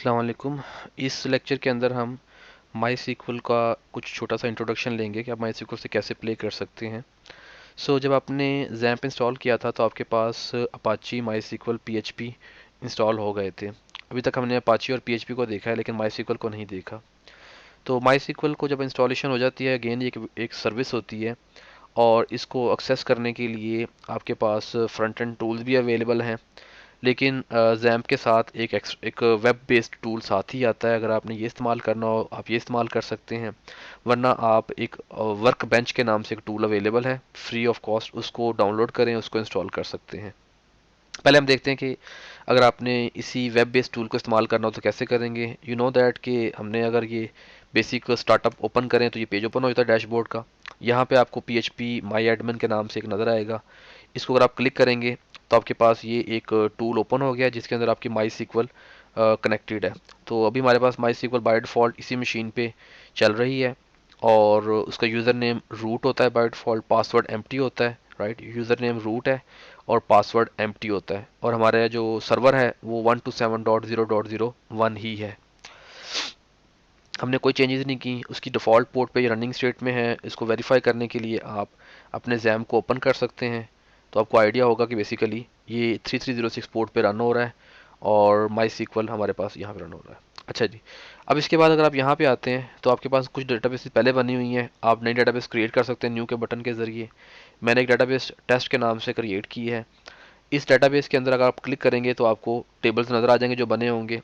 अस्सलाम वालेकुम। इस लेक्चर के अंदर हम माई सीक्वल का कुछ छोटा सा इंट्रोडक्शन लेंगे कि आप माई सीक्वल से कैसे प्ले कर सकते हैं। जब आपने जैम्प इंस्टॉल किया था तो आपके पास अपाची माई सीक्वल पीएचपी इंस्टॉल हो गए थे। अभी तक हमने अपाची और पीएचपी को देखा है लेकिन माई सीक्वल को नहीं देखा। तो माई सीक्वल को जब इंस्टॉलेशन हो जाती है अगेन एक सर्विस होती है और इसको एक्सेस करने के लिए आपके पास फ्रंट एंड टूल्स भी अवेलेबल हैं। लेकिन जैम्प के साथ एक वेब बेस्ड टूल साथ ही आता है। अगर आपने ये इस्तेमाल करना हो आप ये इस्तेमाल कर सकते हैं, वरना आप एक वर्क बेंच के नाम से एक टूल अवेलेबल है फ्री ऑफ कॉस्ट, उसको डाउनलोड करें, उसको इंस्टॉल कर सकते हैं। पहले हम देखते हैं कि अगर आपने इसी वेब बेस्ड टूल को इस्तेमाल करना हो तो कैसे करेंगे। यू नो दैट कि हमने अगर ये बेसिक स्टार्टअप ओपन करें तो ये पेज ओपन हो जाता है डैशबोर्ड का। यहाँ पे आपको PHP माई एडमिन के नाम से एक नज़र आएगा। इसको अगर आप क्लिक करेंगे तो आपके पास ये एक टूल ओपन हो गया जिसके अंदर आपकी माई सीक्वल कनेक्टेड है। तो अभी हमारे पास माई सीक्वल बाय डिफ़ॉल्ट इसी मशीन पे चल रही है और उसका यूज़र नेम रूट होता है, बाय डिफ़ॉल्ट पासवर्ड एम्प्टी होता है। राइट, यूज़र नेम रूट है और पासवर्ड एम्प्टी होता है और हमारा जो सर्वर है वो 127.0.0.1 ही है। हमने कोई चेंजेस नहीं की, उसकी डिफ़ॉल्ट पोर्ट पे रनिंग स्टेट में है। इसको वेरीफाई करने के लिए आप अपने जैम को ओपन कर सकते हैं तो आपको आइडिया होगा कि बेसिकली ये 3306 पोर्ट पे रन हो रहा है और माई सीक्वल हमारे पास यहाँ पे रन हो रहा है। अच्छा जी, अब इसके बाद अगर आप यहाँ पे आते हैं तो आपके पास कुछ डेटाबेस पहले बनी हुई हैं। आप नई डेटाबेस क्रिएट कर सकते हैं न्यू के बटन के ज़रिए। मैंने एक डेटाबेस टेस्ट के नाम से क्रिएट की है। इस डेटाबेस के अंदर अगर आप क्लिक करेंगे तो आपको टेबल्स नज़र आ जाएंगे जो बने होंगे।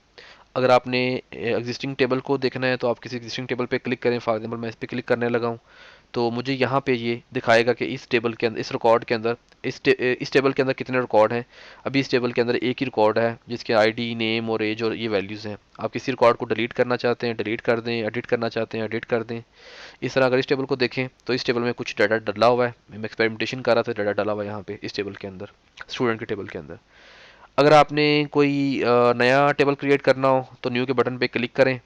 अगर आपने एग्जिस्टिंग टेबल को देखना है तो आप किसी एग्जिस्टिंग टेबल पे क्लिक करें। फॉर एग्जांपल मैं इस पे क्लिक करने लगा हूँ तो मुझे यहाँ पे ये दिखाएगा कि इस टेबल के अंदर, इस रिकॉर्ड के अंदर, इस टेबल के अंदर कितने रिकॉर्ड हैं। अभी इस टेबल के अंदर एक ही रिकॉर्ड है जिसके आईडी, नेम और एज और ये वैल्यूज़ हैं। आप किसी रिकॉर्ड को डिलीट करना चाहते हैं डिलीट कर दें, एडिट करना चाहते हैं एडिट कर दें। इस तरह अगर इस टेबल को देखें तो इस टेबल में कुछ डाटा डला हुआ है। मैं एक्सपेरिमेंटेशन कर रहा था, डाटा डला हुआ है यहाँ पे इस टेबल के अंदर, स्टूडेंट के टेबल के अंदर। अगर आपने कोई नया टेबल क्रिएट करना हो तो न्यू के बटन पे क्लिक करें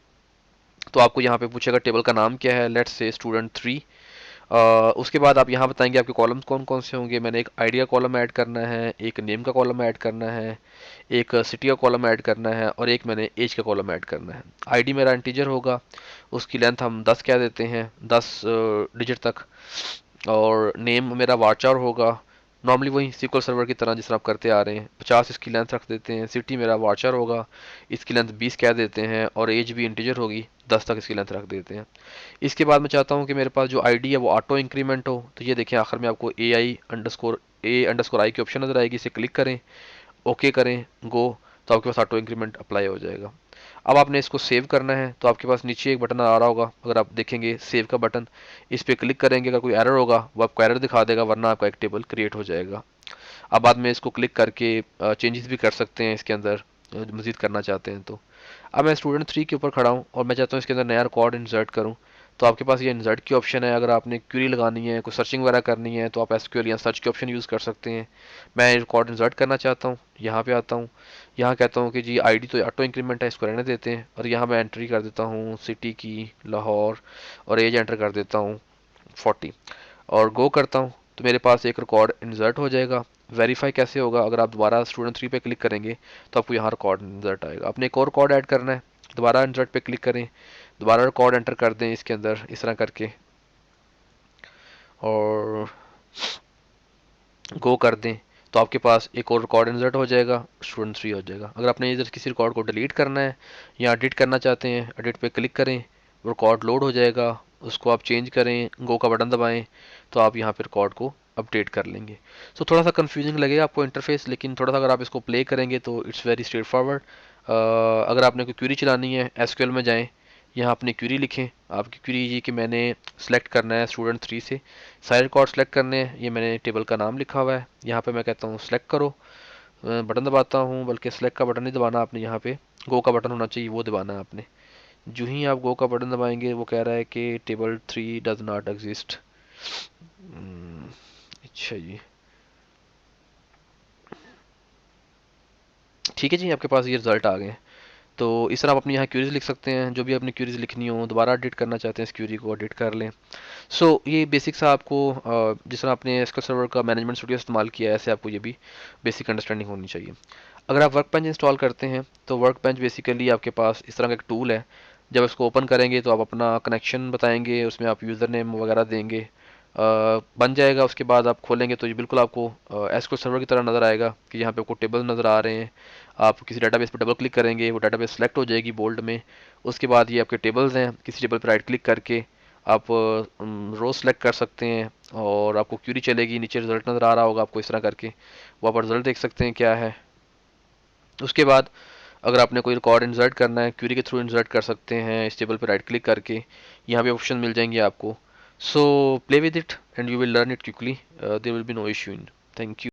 तो आपको यहाँ पे पूछेगा टेबल का नाम क्या है, लेट्स से स्टूडेंट 3। उसके बाद आप यहाँ बताएंगे आपके कॉलम्स कौन कौन से होंगे। मैंने एक आइडिया कॉलम ऐड करना है, एक नेम का कॉलम ऐड करना है, एक सिटी का कॉलम ऐड करना है और एक मैंने एज का कॉलम ऐड करना है। आईडी मेरा इंटीजर होगा, उसकी लेंथ हम 10 कह देते हैं, 10 डिजिट तक। और नेम मेरा वार्चार होगा, नॉर्मली वही SQL सर्वर की तरह जिस तरह आप करते आ रहे हैं। 50 इसकी लेंथ रख देते हैं। सिटी मेरा वार्चार होगा, इसकी लेंथ 20 कह देते हैं और एज भी इंटीजर होगी, 10 तक इसकी लेंथ रख देते हैं। इसके बाद मैं चाहता हूँ कि मेरे पास जो आईडी है वो ऑटो इंक्रीमेंट हो, तो ये देखें आखिर में आपको ए अंडरस्कोर आई की ऑप्शन नजर आएगी। इसे क्लिक करें, ओके करें, गो, तो आपके पास ऑटो इंक्रीमेंट अप्लाई हो जाएगा। अब आपने इसको सेव करना है तो आपके पास नीचे एक बटन आ रहा होगा, अगर आप देखेंगे सेव का बटन, इस पर क्लिक करेंगे। अगर कोई एरर होगा वो आपको एरर दिखा देगा, वरना आपका एक टेबल क्रिएट हो जाएगा। अब बाद में इसको क्लिक करके चेंजेस भी कर सकते हैं इसके अंदर, मजीद करना चाहते हैं तो। अब मैं स्टूडेंट 3 के ऊपर खड़ा हूँ और मैं चाहता हूँ इसके अंदर नया रिकॉर्ड इंसर्ट करूँ। तो आपके पास ये इंसर्ट की ऑप्शन है। अगर आपने क्वेरी लगानी है, कोई सर्चिंग वगैरह करनी है तो आप SQL या सर्च की ऑप्शन यूज़ कर सकते हैं। मैं रिकॉर्ड इंसर्ट करना चाहता हूँ, यहाँ पे आता हूँ। यहाँ कहता हूँ कि जी आईडी तो ऑटो इंक्रीमेंट है, इसको रहने देते हैं और यहाँ मैं एंट्री कर देता हूँ सिटी की लाहौर और एज एंटर कर देता हूँ 40 और गो करता हूँ तो मेरे पास एक रिकॉर्ड इंसर्ट हो जाएगा। वेरीफाई कैसे होगा, अगर आप दोबारा स्टूडेंट 3 पे क्लिक करेंगे तो आपको यहाँ रिकॉर्ड इंसर्ट आएगा। आपने एक और रिकॉर्ड ऐड करना है, दोबारा इंसर्ट पे क्लिक करें, दोबारा रिकॉर्ड एंटर कर दें इसके अंदर इस तरह करके और गो कर दें तो आपके पास एक और रिकॉर्ड इंसर्ट हो जाएगा, स्टूडेंट 3 हो जाएगा। अगर आपने इधर किसी रिकॉर्ड को डिलीट करना है या एडिट करना चाहते हैं, एडिट पे क्लिक करें, रिकॉर्ड लोड हो जाएगा, उसको आप चेंज करें, गो का बटन दबाएं तो आप यहाँ पे रिकॉर्ड को अपडेट कर लेंगे। थोड़ा सा कंफ्यूजिंग लगेगा आपको इंटरफेस, लेकिन थोड़ा सा अगर आप इसको प्ले करेंगे तो इट्स वेरी स्ट्रेट फॉरवर्ड। अगर आपने कोई क्वेरी चलानी है SQL में जाएं, यहाँ अपनी क्वेरी लिखें। आपकी क्वेरी ये कि मैंने सेलेक्ट करना है स्टूडेंट 3 से सारे रिकॉर्ड सेलेक्ट करने हैं। ये मैंने टेबल का नाम लिखा हुआ है, यहाँ पे मैं कहता हूँ सेलेक्ट करो, बटन दबाता हूँ, बल्कि सेलेक्ट का बटन नहीं दबाना आपने, यहाँ पे गो का बटन होना चाहिए, वो दबाना है आपने। जो ही आप गो का बटन दबाएंगे वो कह रहा है कि टेबल 3 डज नॉट एग्जिस्ट। अच्छा जी, ठीक है जी, आपके पास ये रिजल्ट आ गए। तो इस तरह आप अपनी यहाँ क्यूरीज लिख सकते हैं, जो भी अपनी क्यूरीज लिखनी हो, दोबारा एडिट करना चाहते हैं इस क्यूरी को एडिट कर लें। ये बेसिक सा आपको जिस तरह आपने SQL सर्वर का मैनेजमेंट स्टूडियो इस्तेमाल किया है ऐसे आपको ये भी बेसिक अंडरस्टैंडिंग होनी चाहिए। अगर आप वर्क बेंच इंस्टॉल करते हैं तो वर्क बेंच बेसिकली आपके पास इस तरह का एक टूल है। जब इसको ओपन करेंगे तो आप अपना कनेक्शन बताएंगे, उसमें आप यूज़र नेम वगैरह देंगे, बन जाएगा। उसके बाद आप खोलेंगे तो ये बिल्कुल आपको एसक्यूएल सर्वर की तरह नज़र आएगा कि यहाँ पे आपको टेबल नज़र आ रहे हैं। आप किसी डाटाबेस पर डबल क्लिक करेंगे, वो डाटाबेस सेलेक्ट हो जाएगी बोल्ड में। उसके बाद ये आपके टेबल्स हैं, किसी टेबल पर राइट क्लिक करके आप रो सेलेक्ट कर सकते हैं और आपको क्यूरी चलेगी, नीचे रिजल्ट नज़र आ रहा होगा आपको इस तरह करके, वो आप रिजल्ट देख सकते हैं क्या है। उसके बाद अगर आपने कोई रिकॉर्ड इंसर्ट करना है, क्यूरी के थ्रू इंसर्ट कर सकते हैं इस टेबल पर राइट क्लिक करके, यहाँ पे ऑप्शन मिल जाएंगे आपको। So play with it and you will learn it quickly, there will be no issue in. Thank you.